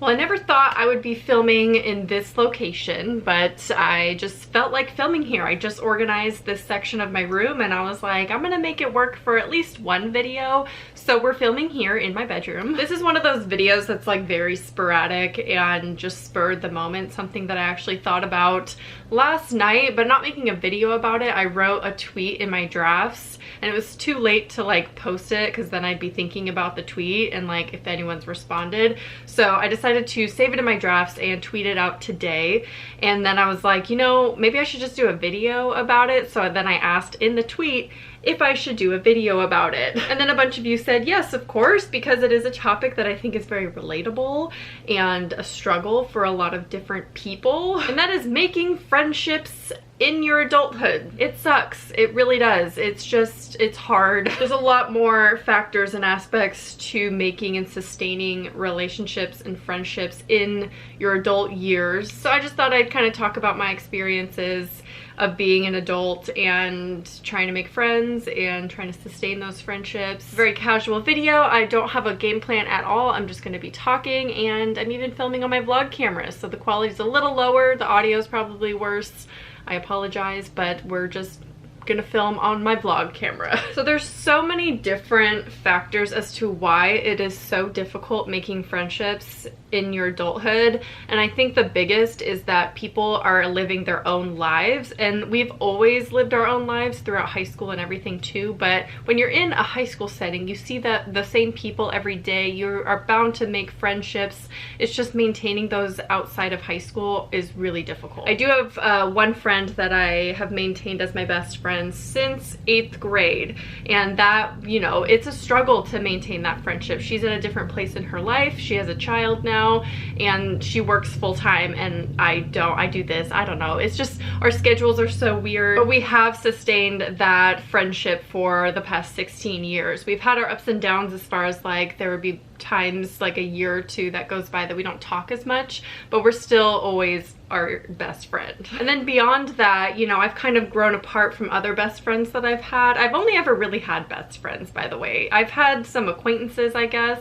Well, I never thought I would be filming in this location, but I just felt like filming here. I just organized this section of my room and I was like, I'm gonna make it work for at least one video. So we're filming here in my bedroom. This is one of those videos that's like very sporadic and just spurred the moment, something that I actually thought about last night, but not making a video about it. I wrote a tweet in my drafts and it was too late to like post it because then I'd be thinking about the tweet and like if anyone's responded. So I decided to save it in my drafts and tweet it out today. And then I was like, you know, maybe I should just do a video about it. So then I asked in the tweet if I should do a video about it. And then a bunch of you said yes, of course, because it is a topic that I think is very relatable and a struggle for a lot of different people. And that is making friendships in your adulthood. It sucks. It really does. It's just, it's hard. There's a lot more factors and aspects to making and sustaining relationships and friendships in your adult years. So I just thought I'd kind of talk about my experiences of being an adult and trying to make friends and trying to sustain those friendships. Very casual video. I don't have a game plan at all. I'm just going to be talking, and I'm even filming on my vlog camera, so the quality's a little lower. The audio's probably worse. I apologize, but we're just gonna film on my vlog camera. So there's so many different factors as to why it is so difficult making friendships in your adulthood, and I think the biggest is that people are living their own lives, and we've always lived our own lives throughout high school and everything too, but when you're in a high school setting, you see the same people every day. You are bound to make friendships. It's just maintaining those outside of high school is really difficult. I do have one friend that I have maintained as my best friend since 8th grade, and that, you know, it's a struggle to maintain that friendship. She's in a different place in her life. She has a child now and she works full-time, and I do this. I don't know. It's just our schedules are so weird, but we have sustained that friendship for the past 16 years. We've had our ups and downs as far as like there would be times like a year or two that goes by that we don't talk as much, but we're still always our best friend. And then beyond that, you know, I've kind of grown apart from other best friends that I've had. I've only ever really had best friends, by the way. I've had some acquaintances, I guess,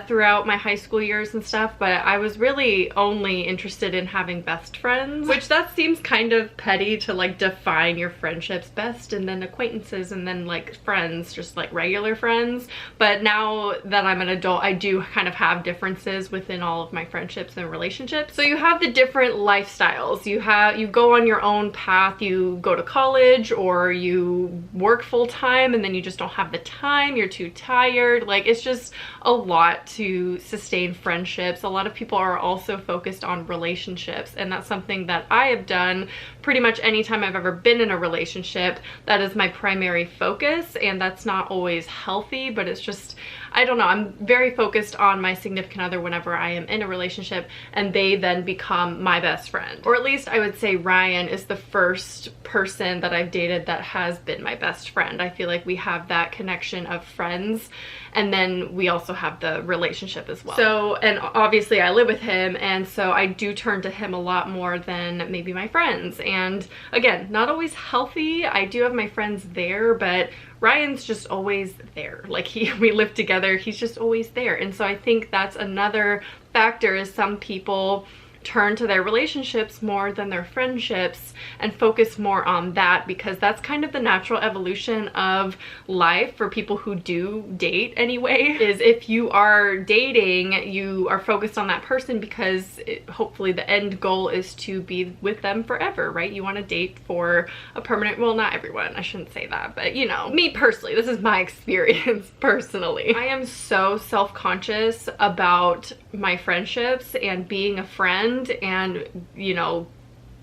throughout my high school years and stuff, but I was really only interested in having best friends, which that seems kind of petty to like define your friendships best and then acquaintances and then like friends, just like regular friends. But now that I'm an adult, I do kind of have differences within all of my friendships and relationships. So you have the different lifestyles. You go on your own path. You go to college or you work full-time and then you just don't have the time. You're too tired. Like, it's just a lot to sustain friendships. A lot of people are also focused on relationships, and that's something that I have done pretty much anytime I've ever been in a relationship. That is my primary focus, and that's not always healthy, but it's just, I don't know, I'm very focused on my significant other whenever I am in a relationship, and they then become my best friend. Or at least I would say Ryan is the first person that I've dated that has been my best friend. I feel like we have that connection of friends, and then we also have the relationship as well. So, and obviously I live with him, and so I do turn to him a lot more than maybe my friends. And again, not always healthy. I do have my friends there, but Ryan's just always there. Like, we live together, he's just always there. And so I think that's another factor, is some people turn to their relationships more than their friendships and focus more on that, because that's kind of the natural evolution of life for people who do date anyway. Is if you are dating, you are focused on that person because hopefully the end goal is to be with them forever, right? You want to date for a permanent, well, not everyone, I shouldn't say that, but you know, me personally, this is my experience personally. I am so self-conscious about my friendships and being a friend and, you know,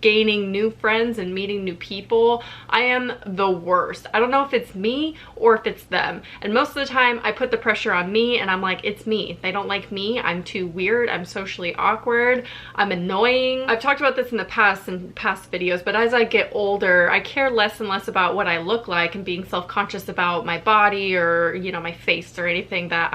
gaining new friends and meeting new people. I am the worst. I don't know if it's me or if it's them. And most of the time I put the pressure on me and I'm like, it's me. They don't like me. I'm too weird. I'm socially awkward. I'm annoying. I've talked about this in past videos, but as I get older, I care less and less about what I look like and being self-conscious about my body or, you know, my face or anything that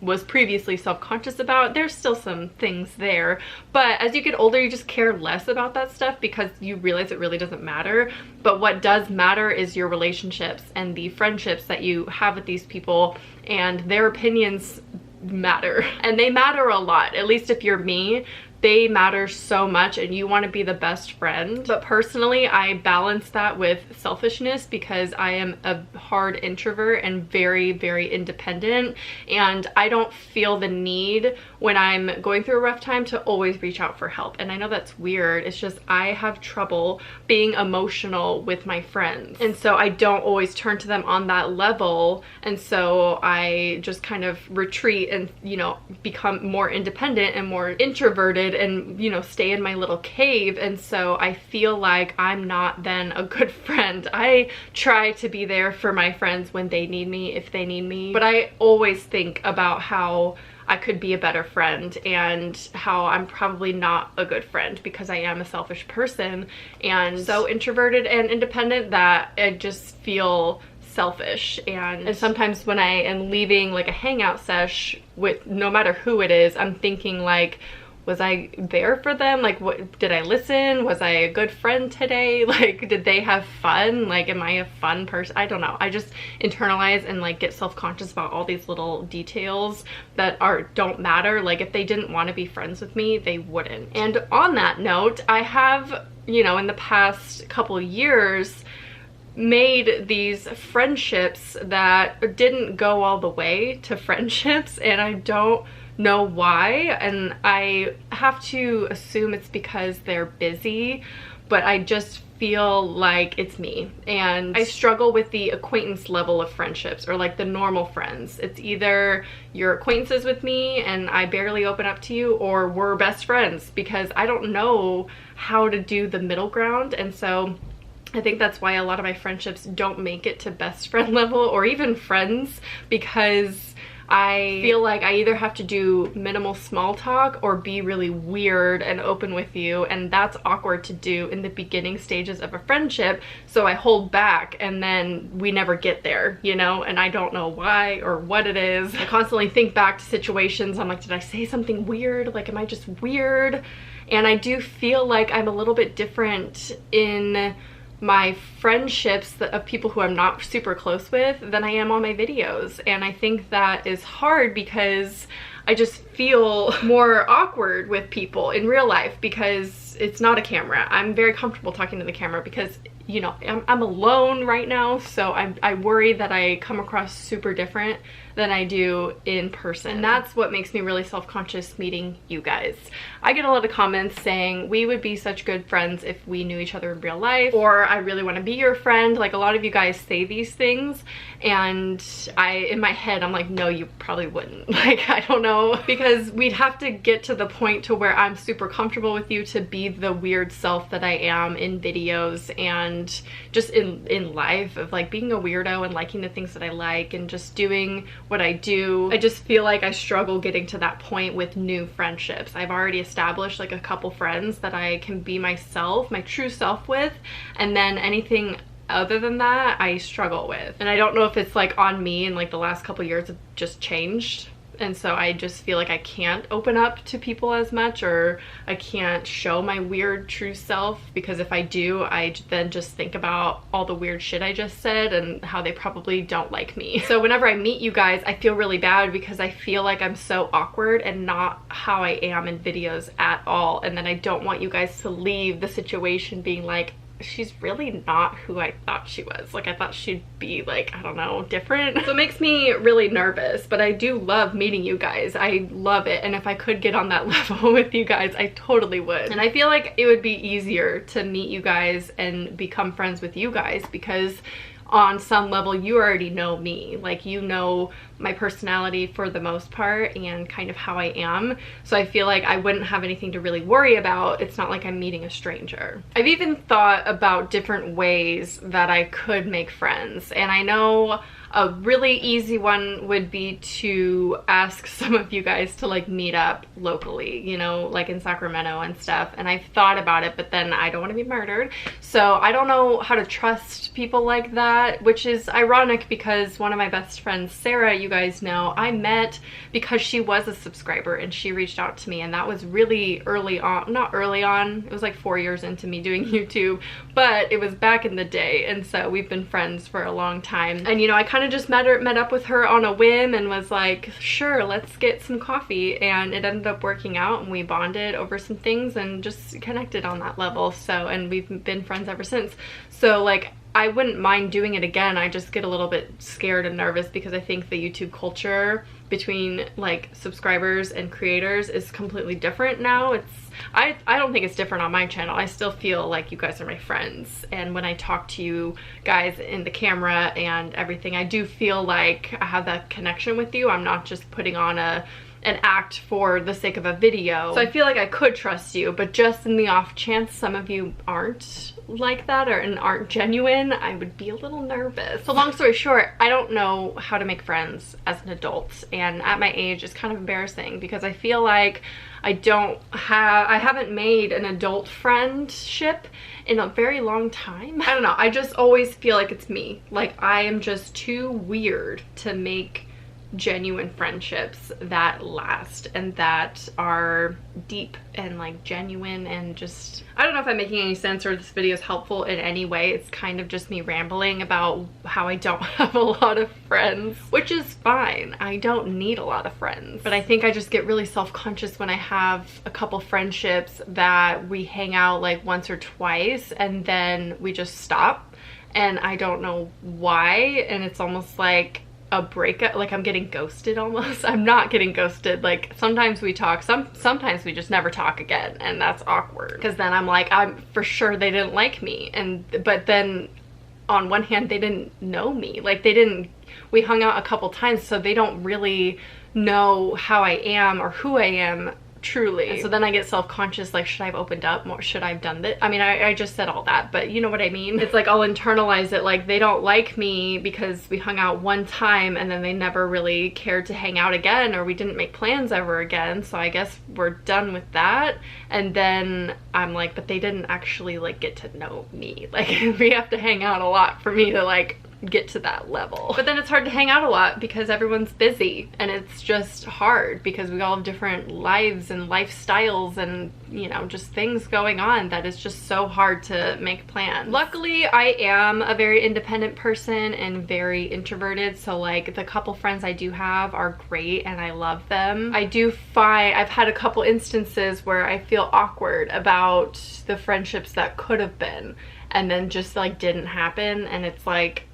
was previously self-conscious about. There's still some things there, but as you get older, you just care less about that stuff because you realize it really doesn't matter. But what does matter is your relationships and the friendships that you have with these people, and their opinions matter. And they matter a lot, at least if you're me. They matter so much and you want to be the best friend. But personally, I balance that with selfishness because I am a hard introvert and very, very independent. And I don't feel the need when I'm going through a rough time to always reach out for help. And I know that's weird. It's just I have trouble being emotional with my friends. And so I don't always turn to them on that level. And so I just kind of retreat and, you know, become more independent and more introverted and, you know, stay in my little cave. And so I feel like I'm not then a good friend. I try to be there for my friends when they need me, if they need me, but I always think about how I could be a better friend and how I'm probably not a good friend because I am a selfish person and so introverted and independent that I just feel selfish. And sometimes when I am leaving like a hangout sesh with no matter who it is, I'm thinking like, was I there for them? Like, what did I listen? Was I a good friend today? Like, did they have fun? Like, am I a fun person? I don't know. I just internalize and like get self-conscious about all these little details that don't matter. Like, if they didn't want to be friends with me, they wouldn't. And on that note, I have, you know, in the past couple of years made these friendships that didn't go all the way to friendships, and I don't know why, and I have to assume it's because they're busy, but I just feel like it's me. And I struggle with the acquaintance level of friendships, or like the normal friends. It's either you're acquaintances with me and I barely open up to you, or we're best friends, because I don't know how to do the middle ground. And so I think that's why a lot of my friendships don't make it to best friend level or even friends, because I feel like I either have to do minimal small talk or be really weird and open with you, and that's awkward to do in the beginning stages of a friendship, so I hold back and then we never get there, you know, and I don't know why or what it is. I constantly think back to situations. I'm like, did I say something weird? Like, am I just weird? And I do feel like I'm a little bit different in my friendships of people who I'm not super close with than I am on my videos. And I think that is hard because I just feel more awkward with people in real life because it's not a camera. I'm very comfortable talking to the camera because, you know, I'm alone right now, so I worry that I come across super different than I do in person. And that's what makes me really self-conscious meeting you guys. I get a lot of comments saying we would be such good friends if we knew each other in real life, or I really want to be your friend. Like, a lot of you guys say these things, and in my head I'm like, no, you probably wouldn't. Like, I don't know, because we'd have to get to the point to where I'm super comfortable with you to be the weird self that I am in videos and just in life, of like being a weirdo and liking the things that I like and just doing what I do. I just feel like I struggle getting to that point with new friendships. I've already established like a couple friends that I can be myself, my true self with, and then anything other than that I struggle with. And I don't know if it's like on me, and like the last couple years have just changed, and so I just feel like I can't open up to people as much, or I can't show my weird true self, because if I do, I then just think about all the weird shit I just said and how they probably don't like me. So whenever I meet you guys, I feel really bad because I feel like I'm so awkward and not how I am in videos at all, and then I don't want you guys to leave the situation being like, she's really not who I thought she was. Like, I thought she'd be like, I don't know, different. So it makes me really nervous, but I do love meeting you guys. I love it. And if I could get on that level with you guys, I totally would. And I feel like it would be easier to meet you guys and become friends with you guys because on some level you already know me. Like, you know my personality for the most part and kind of how I am, so I feel like I wouldn't have anything to really worry about. It's not like I'm meeting a stranger. I've even thought about different ways that I could make friends, and I know a really easy one would be to ask some of you guys to like meet up locally, you know, like in Sacramento and stuff. And I've thought about it, but then I don't want to be murdered. So I don't know how to trust people like that, which is ironic because one of my best friends, Sarah, you guys know, I met because she was a subscriber and she reached out to me, and that was really early on. Not early on, it was like 4 years into me doing YouTube, but it was back in the day, and so we've been friends for a long time. And you know, I kind kind of just met up with her on a whim and was like, sure, let's get some coffee, and it ended up working out and we bonded over some things and just connected on that level. So, and we've been friends ever since. So like, I wouldn't mind doing it again. I just get a little bit scared and nervous because I think the YouTube culture between like subscribers and creators is completely different now. I don't think it's different on my channel. I still feel like you guys are my friends, and when I talk to you guys in the camera and everything, I do feel like I have that connection with you. I'm not just putting on an act for the sake of a video. So I feel like I could trust you, but just in the off chance some of you aren't like that and aren't genuine, I would be a little nervous. So long story short, I don't know how to make friends as an adult, and at my age it's kind of embarrassing because I feel like I haven't made an adult friendship in a very long time. I don't know, I just always feel like it's me. Like I am just too weird to make genuine friendships that last and that are deep and like genuine, and just, I don't know if I'm making any sense or this video is helpful in any way. It's kind of just me rambling about how I don't have a lot of friends, which is fine. I don't need a lot of friends, but I think I just get really self-conscious when I have a couple friendships that we hang out like once or twice and then we just stop, and I don't know why, and it's almost like a breakup, like I'm getting ghosted almost. I'm not getting ghosted. Like sometimes we talk, sometimes we just never talk again, and that's awkward because then I'm like, I'm for sure they didn't like me, but then on one hand they didn't know me. Like we hung out a couple times, so they don't really know how I am or who I am truly. And so then I get self-conscious, like, should I have opened up more? Should I have done that? I mean, I just said all that, but you know what I mean? It's like I'll internalize it, like they don't like me because we hung out one time and then they never really cared to hang out again, or we didn't make plans ever again, so I guess we're done with that. And then I'm like, but they didn't actually like get to know me. Like we have to hang out a lot for me to like get to that level. But then it's hard to hang out a lot because everyone's busy, and it's just hard because we all have different lives and lifestyles and, you know, just things going on that is just so hard to make plans. Luckily, I am a very independent person and very introverted, so like the couple friends I do have are great and I love them. I do find I've had a couple instances where I feel awkward about the friendships that could have been and then just like didn't happen, and it's like,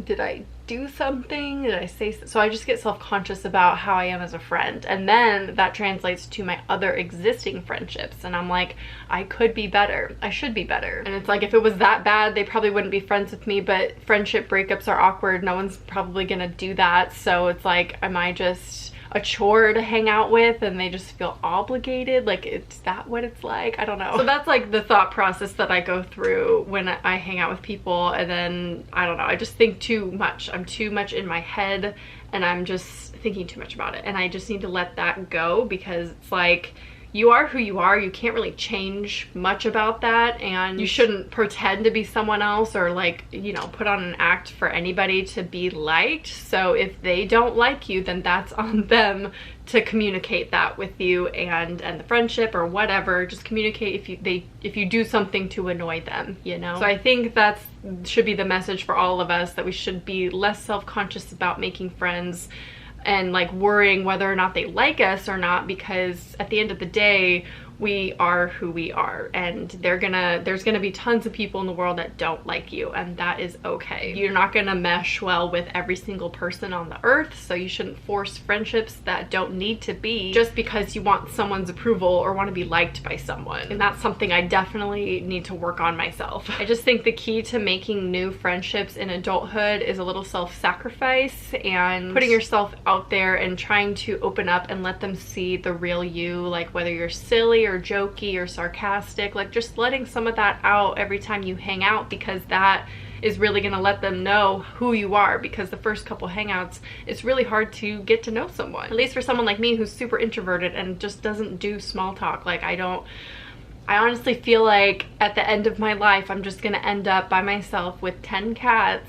did I do something? Did I say so? So I just get self-conscious about how I am as a friend, and then that translates to my other existing friendships, and I'm like, I could be better. I should be better. And it's like, if it was that bad, they probably wouldn't be friends with me, but friendship breakups are awkward. No one's probably gonna do that. So it's like, am I just a chore to hang out with and they just feel obligated? Like, is that what it's like? I don't know. So that's like the thought process that I go through when I hang out with people, and then I don't know, I just think too much. I'm too much in my head and I'm just thinking too much about it, and I just need to let that go because it's like, you are who you are. You can't really change much about that, and you shouldn't pretend to be someone else or like, you know, put on an act for anybody to be liked. So if they don't like you, then that's on them to communicate that with you and the friendship or whatever. Just communicate if you do something to annoy them, you know? So I think that's should be the message for all of us, that we should be less self-conscious about making friends and like worrying whether or not they like us or not, because at the end of the day, we are who we are, and there's gonna be tons of people in the world that don't like you, and that is okay. You're not gonna mesh well with every single person on the earth, so you shouldn't force friendships that don't need to be just because you want someone's approval or want to be liked by someone. And that's something I definitely need to work on myself. I just think the key to making new friendships in adulthood is a little self-sacrifice and putting yourself out there and trying to open up and let them see the real you, like whether you're silly or jokey or sarcastic, like just letting some of that out every time you hang out, because that is really going to let them know who you are. Because the first couple hangouts, it's really hard to get to know someone, at least for someone like me who's super introverted and just doesn't do small talk. Like I honestly feel like at the end of my life I'm just gonna end up by myself with 10 cats,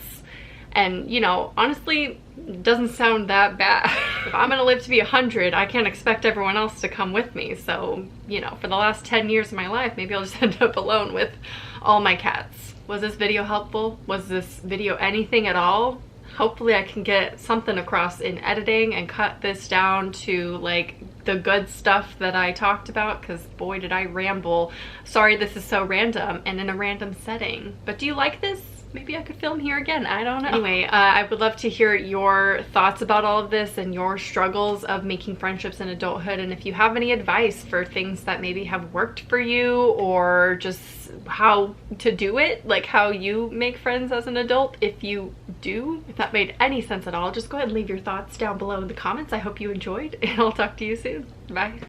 and you know, honestly, it doesn't sound that bad. If I'm gonna live to be 100, I can't expect everyone else to come with me. So, you know, for the last 10 years of my life, maybe I'll just end up alone with all my cats. Was this video helpful? Was this video anything at all? hopefully I can get something across in editing and cut this down to like the good stuff that I talked about, because boy did I ramble. Sorry this is so random and in a random setting, but do you like this? Maybe I could film here again, I don't know. Anyway, I would love to hear your thoughts about all of this and your struggles of making friendships in adulthood, and if you have any advice for things that maybe have worked for you, or just how to do it, like how you make friends as an adult, if you do, if that made any sense at all, just go ahead and leave your thoughts down below in the comments. I hope you enjoyed, and I'll talk to you soon. Bye.